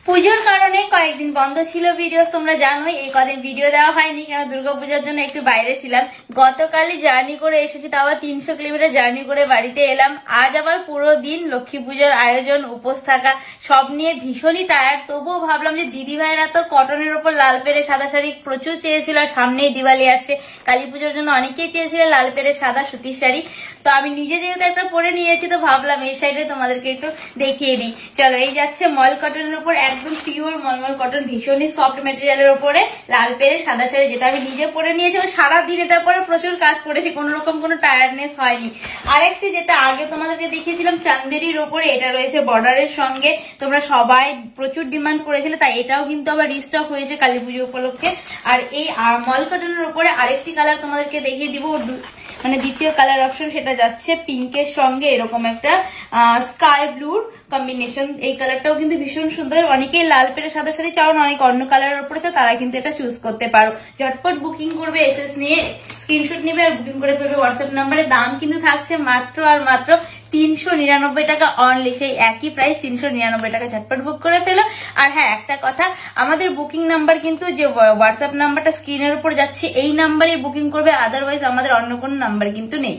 পুজোর কারণে কয়েকদিন বন্ধ ছিল ভিডিও, তোমরা জানোই এই কদিন ভিডিও দেওয়া হয়নি কারণ দুর্গাপূজার জন্য একটু বাইরে ছিলাম। গতকালই জার্নি করে এসেছি, তাও 300 কিলোমিটার জার্নি করে বাড়িতে এলাম। আজ আবার পুরো দিন লক্ষ্মী পুজোর আয়োজন, উপোস থাকা সব নিয়ে ভীষণই টায়ার্ড। তবুও ভাবলাম যে দিদি ভাইরা তো কটনের ওপর লাল পেরে সাদা শাড়ি প্রচুর চেয়েছিল, আর সামনেই দিওয়ালি আসছে, কালী পুজোর জন্য অনেকেই চেয়েছিল লাল পেরে সাদা সুতির শাড়ি। তো আমি নিজে যেহেতু একটা পরে নিয়েছি তো ভাবলাম এই সাইডে তোমাদেরকে একটু দেখিয়ে দিই। চলো, এই যাচ্ছে মল কটনের উপর, একদম পিওর মলমল কটন, ভীষণই সফট মেটেরিয়ালের উপরে লাল পেরে সাদা শাড়ি, যেটা আমি নিজে পরে নিয়েছি। সারাদিন এটার পরে প্রচুর কাজ করেছি, কোন রকম কোনো টায়ার্ডনেস হয়নি। আরেকটি যেটা আগে তোমাদেরকে দেখিয়েছিলাম চান্দেরির ওপরে, এটা রয়েছে বর্ডারের সঙ্গে, তোমরা সবাই প্রচুর ডিমান্ড করেছিলে, তাই এটাও কিন্তু আবার রিস্টক হয়েছে কালী পুজো উপলক্ষে। আর এই মল কটনের উপরে আরেকটি কালার তোমাদেরকে দেখিয়ে দিব, মানে দ্বিতীয় কালার অপশন, সেটা যাচ্ছে পিঙ্কের সঙ্গে এরকম একটা স্কাই ব্লুর কম্বিনেশন। এই কালারটাও কিন্তু ভীষণ সুন্দর। অনেকেই লাল পেরে সাদা শাড়ি চাও না, অনেক অন্য কালারের উপরে চাও, তারা কিন্তু এটা চুজ করতে পারো। ঝটপট বুকিং করবে, এসএস নিয়ে স্ক্রিনশট নেবে আর বুকিং করে ফেলবে হোয়াটসঅ্যাপ নাম্বারে। দাম কিন্তু থাকছে মাত্র আর মাত্র 399 টাকা অনলি, সেই একই প্রাইস 399 টাকা। ঝটপট বুক করে ফেলো। আর হ্যাঁ, একটা কথা, আমাদের বুকিং নাম্বার কিন্তু যে হোয়াটসঅ্যাপ নাম্বারটা স্ক্রিনের উপর যাচ্ছে এই নাম্বারে বুকিং করবে, আদারওয়াইজ আমাদের অন্য কোনো নাম্বার কিন্তু নেই।